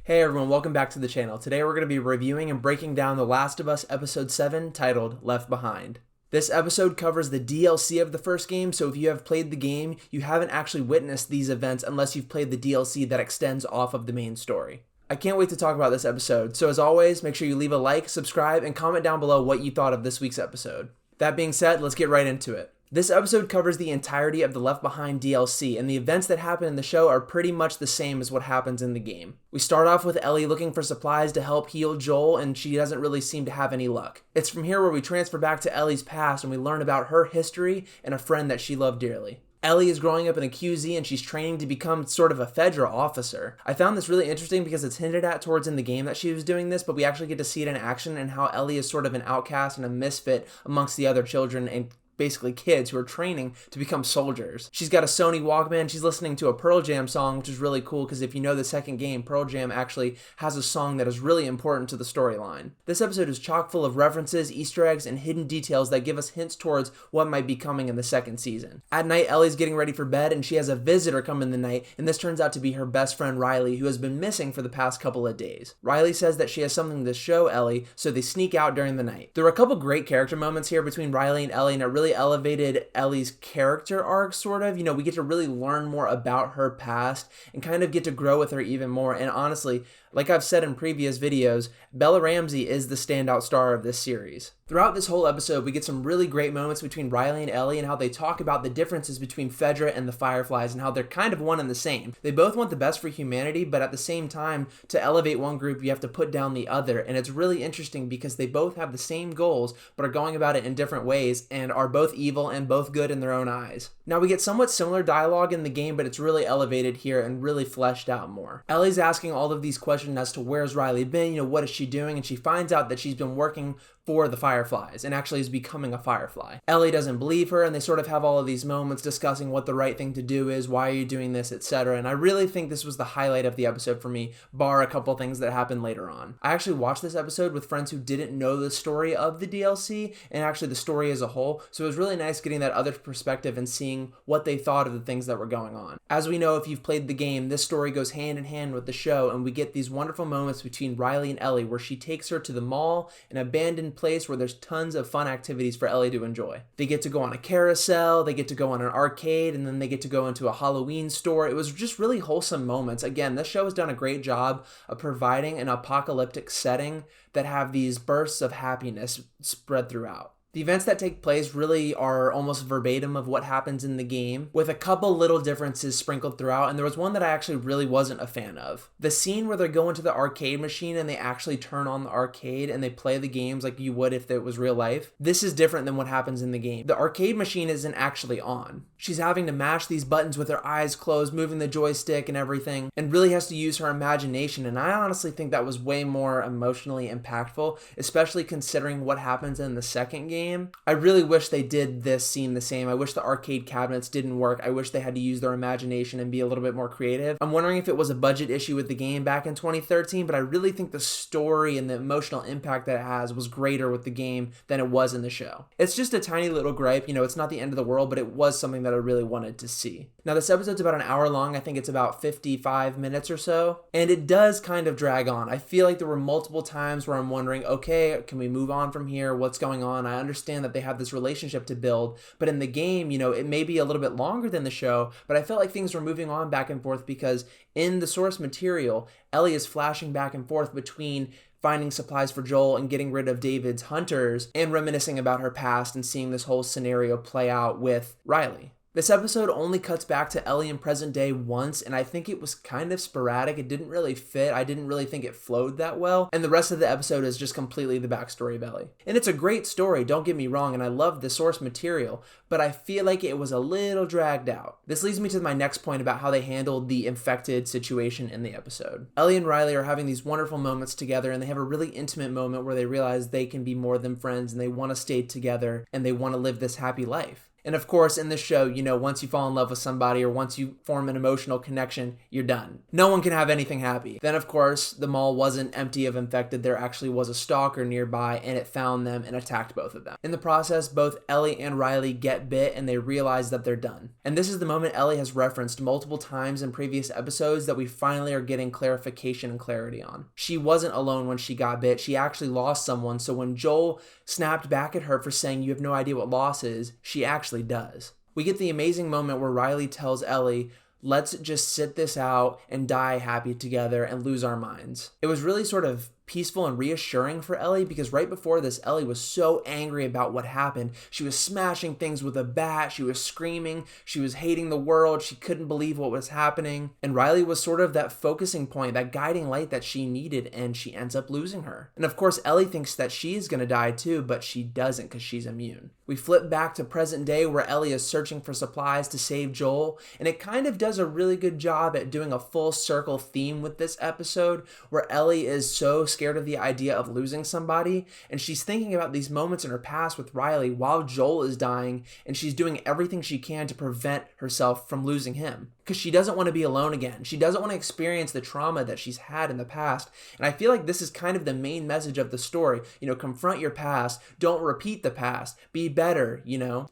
Hey everyone, welcome back to the channel. Today we're going to be reviewing and breaking down The Last of Us Episode 7 titled Left Behind. This episode covers the DLC of the first game, so if you have played the game, you haven't actually witnessed these events unless you've played the DLC that extends off of the main story. I can't wait to talk about this episode, so as always, make sure you leave a like, subscribe, and comment down below what you thought of this week's episode. That being said, let's get right into it. This episode covers the entirety of the Left Behind DLC, and the events that happen in the show are pretty much the same as what happens in the game. We start off with Ellie looking for supplies to help heal Joel, and she doesn't really seem to have any luck. It's from here where we transfer back to Ellie's past and we learn about her history and a friend that she loved dearly. Ellie is growing up in a QZ and she's training to become sort of a Fedra officer. I found this really interesting because it's hinted at towards in the game that she was doing this, but we actually get to see it in action and how Ellie is sort of an outcast and a misfit amongst the other children and basically kids who are training to become soldiers. She's got a Sony Walkman. She's listening to a Pearl Jam song, which is really cool because if you know the second game, Pearl Jam actually has a song that is really important to the storyline. This episode is chock full of references, Easter eggs, and hidden details that give us hints towards what might be coming in the second season. At night, Ellie's getting ready for bed and she has a visitor come in the night, and this turns out to be her best friend Riley, who has been missing for the past couple of days. Riley says that she has something to show Ellie, so they sneak out during the night. There were a couple great character moments here between Riley and Ellie, and it really elevated Ellie's character arc, sort of. You know, we get to really learn more about her past and kind of get to grow with her even more. And honestly, like I've said in previous videos, Bella Ramsey is the standout star of this series. Throughout this whole episode, we get some really great moments between Riley and Ellie and how they talk about the differences between Fedra and the Fireflies and how they're kind of one and the same. They both want the best for humanity, but at the same time, to elevate one group, you have to put down the other. And it's really interesting because they both have the same goals, but are going about it in different ways and are both evil and both good in their own eyes. Now, we get somewhat similar dialogue in the game, but it's really elevated here and really fleshed out more. Ellie's asking all of these questions as to where's Riley been, what is she doing, and she finds out that she's been working for the Fireflies and actually is becoming a Firefly. Ellie doesn't believe her and they sort of have all of these moments discussing what the right thing to do is, why are you doing this, etc. And I really think this was the highlight of the episode for me, bar a couple things that happened later on. I actually watched this episode with friends who didn't know the story of the DLC and actually the story as a whole, so it was really nice getting that other perspective and seeing what they thought of the things that were going on. As we know, if you've played the game, this story goes hand in hand with the show, and we get these wonderful moments between Riley and Ellie where she takes her to the mall, an abandoned place where there's tons of fun activities for Ellie to enjoy. They get to go on a carousel, they get to go on an arcade, and then they get to go into a Halloween store. It was just really wholesome moments. Again, this show has done a great job of providing an apocalyptic setting that have these bursts of happiness spread throughout. The events that take place really are almost verbatim of what happens in the game, with a couple little differences sprinkled throughout, and there was one that I actually really wasn't a fan of. The scene where they go into the arcade machine and they actually turn on the arcade and they play the games like you would if it was real life. This is different than what happens in the game. The arcade machine isn't actually on. She's having to mash these buttons with her eyes closed, moving the joystick and everything, and really has to use her imagination, and I honestly think that was way more emotionally impactful, especially considering what happens in the second game. I really wish they did this scene the same. I wish the arcade cabinets didn't work. I wish they had to use their imagination and be a little bit more creative. I'm wondering if it was a budget issue with the game back in 2013, but I really think the story and the emotional impact that it has was greater with the game than it was in the show. It's just a tiny little gripe, it's not the end of the world, but it was something that I really wanted to see. Now, this episode's about an hour long. I think it's about 55 minutes or so, and it does kind of drag on. I feel like there were multiple times where I'm wondering, okay, can we move on from here? What's going on? I understand that they have this relationship to build, but in the game, it may be a little bit longer than the show, but I felt like things were moving on back and forth because in the source material, Ellie is flashing back and forth between finding supplies for Joel and getting rid of David's hunters and reminiscing about her past and seeing this whole scenario play out with Riley. This episode only cuts back to Ellie in present day once, and I think it was kind of sporadic. It didn't really fit. I didn't really think it flowed that well, and the rest of the episode is just completely the backstory of Ellie. And it's a great story, don't get me wrong, and I love the source material, but I feel like it was a little dragged out. This leads me to my next point about how they handled the infected situation in the episode. Ellie and Riley are having these wonderful moments together, and they have a really intimate moment where they realize they can be more than friends, and they want to stay together, and they want to live this happy life. And of course, in this show, once you fall in love with somebody or once you form an emotional connection, you're done. No one can have anything happy. Then, of course, the mall wasn't empty of infected. There actually was a stalker nearby, and it found them and attacked both of them. In the process, both Ellie and Riley get bit, and they realize that they're done. And this is the moment Ellie has referenced multiple times in previous episodes that we finally are getting clarification and clarity on. She wasn't alone when she got bit. She actually lost someone, so when Joel snapped back at her for saying you have no idea what loss is, she actually does. We get the amazing moment where Riley tells Ellie, let's just sit this out and die happy together and lose our minds. It was really sort of peaceful and reassuring for Ellie because right before this, Ellie was so angry about what happened. She was smashing things with a bat. She was screaming. She was hating the world. She couldn't believe what was happening. And Riley was sort of that focusing point, that guiding light that she needed, and she ends up losing her. And of course, Ellie thinks that she is going to die too, but she doesn't because she's immune. We flip back to present day where Ellie is searching for supplies to save Joel, and it kind of does a really good job at doing a full circle theme with this episode where Ellie is so scared of the idea of losing somebody, and she's thinking about these moments in her past with Riley while Joel is dying, and she's doing everything she can to prevent herself from losing him because she doesn't want to be alone again. She doesn't want to experience the trauma that she's had in the past. And I feel like this is kind of the main message of the story. Confront your past. Don't repeat the past. Be better,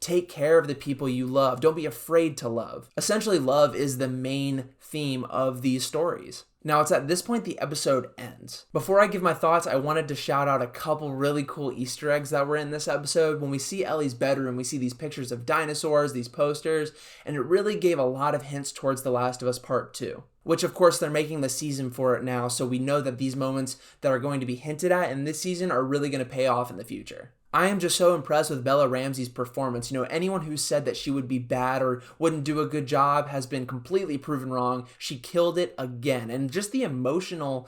Take care of the people you love. Don't be afraid to love. Essentially, love is the main theme of these stories. Now, it's at this point the episode ends. Before I give my thoughts, I wanted to shout out a couple really cool Easter eggs that were in this episode. When we see Ellie's bedroom, we see these pictures of dinosaurs, these posters, and it really gave a lot of hints towards The Last of Us Part 2. Which, of course, they're making the season for it now, so we know that these moments that are going to be hinted at in this season are really going to pay off in the future. I am just so impressed with Bella Ramsey's performance. Anyone who said that she would be bad or wouldn't do a good job has been completely proven wrong. She killed it again. And just the emotional,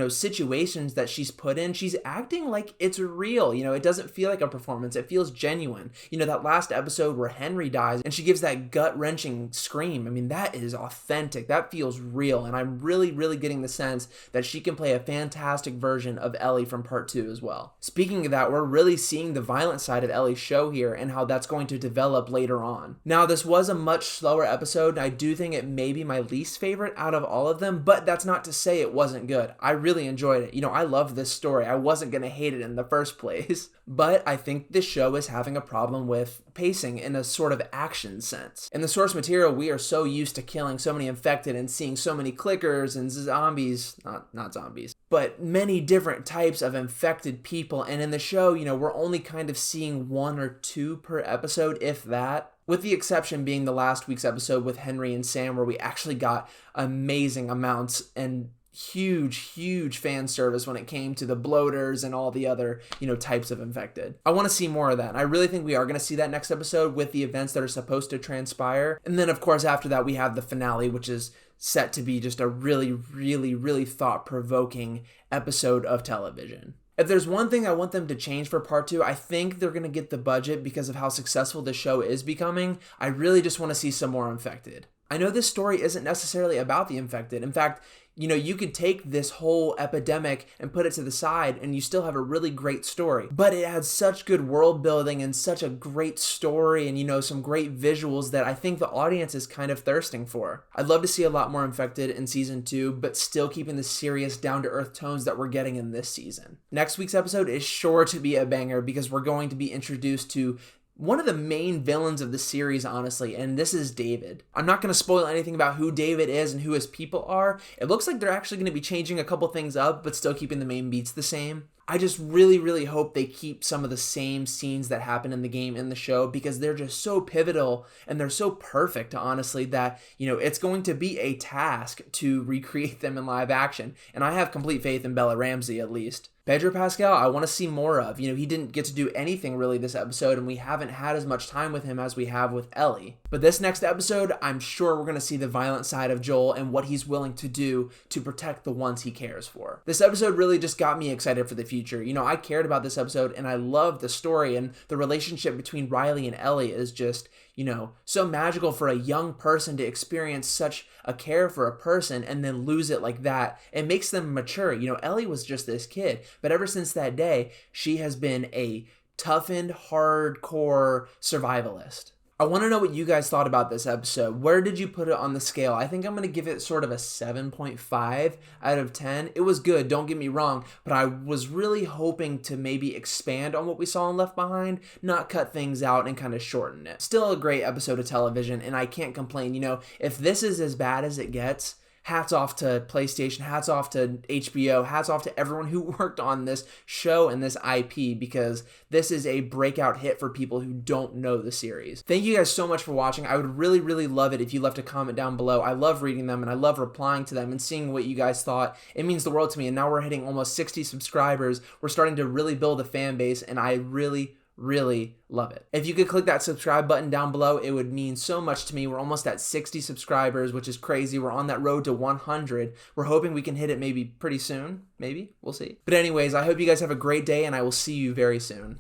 situations that she's put in, she's acting like it's real. It doesn't feel like a performance. It feels genuine. That last episode where Henry dies and she gives that gut-wrenching scream. I mean, that is authentic. That feels real. And I'm really, really getting the sense that she can play a fantastic version of Ellie from Part 2 as well. Speaking of that, we're really seeing the violent side of Ellie's show here and how that's going to develop later on. Now, this was a much slower episode, and I do think it may be my least favorite out of all of them, but that's not to say it wasn't good. I really enjoyed it. I loved this story. I wasn't going to hate it in the first place, but I think this show is having a problem with pacing in a sort of action sense. In the source material, we are so used to killing so many infected and seeing so many clickers and zombies, not zombies, but many different types of infected people. And in the show, we're only kind of seeing 1 or 2 per episode, if that. With the exception being the last week's episode with Henry and Sam, where we actually got amazing amounts and huge fan service when it came to the bloaters and all the other, types of infected. I want to see more of that. And I really think we are going to see that next episode with the events that are supposed to transpire. And then, of course, after that, we have the finale, which is set to be just a really thought-provoking episode of television. If there's one thing I want them to change for Part 2, I think they're going to get the budget because of how successful this show is becoming. I really just want to see some more infected. I know this story isn't necessarily about the infected. In fact, you could take this whole epidemic and put it to the side and you still have a really great story. But it has such good world building and such a great story and, some great visuals that I think the audience is kind of thirsting for. I'd love to see a lot more infected in season 2, but still keeping the serious down-to-earth tones that we're getting in this season. Next week's episode is sure to be a banger because we're going to be introduced to one of the main villains of the series, honestly, and this is David. I'm not going to spoil anything about who David is and who his people are. It looks like they're actually going to be changing a couple things up, but still keeping the main beats the same. I just really hope they keep some of the same scenes that happen in the game in the show because they're just so pivotal and they're so perfect, honestly, that, it's going to be a task to recreate them in live action. And I have complete faith in Bella Ramsey, at least. Pedro Pascal, I want to see more of. He didn't get to do anything really this episode, and we haven't had as much time with him as we have with Ellie. But this next episode, I'm sure we're going to see the violent side of Joel and what he's willing to do to protect the ones he cares for. This episode really just got me excited for the future. I cared about this episode, and I loved the story, and the relationship between Riley and Ellie is just, so magical for a young person to experience such a care for a person and then lose it like that. It makes them mature. Ellie was just this kid, but ever since that day, she has been a toughened, hardcore survivalist. I want to know what you guys thought about this episode. Where did you put it on the scale? I think I'm going to give it sort of a 7.5 out of 10. It was good, don't get me wrong, but I was really hoping to maybe expand on what we saw in Left Behind, not cut things out and kind of shorten it. Still a great episode of television, and I can't complain. You know, if this is as bad as it gets, hats off to PlayStation, hats off to HBO, hats off to everyone who worked on this show and this IP, because this is a breakout hit for people who don't know the series. Thank you guys so much for watching. I would really, really love it if you left a comment down below. I love reading them and I love replying to them and seeing what you guys thought. It means the world to me, and now we're hitting almost 60 subscribers. We're starting to really build a fan base, and I really love it. If you could click that subscribe button down below, it would mean so much to me. We're almost at 60 subscribers, which is crazy. We're on that road to 100. We're hoping we can hit it maybe pretty soon. Maybe. We'll see. But anyways, I hope you guys have a great day, and I will see you very soon.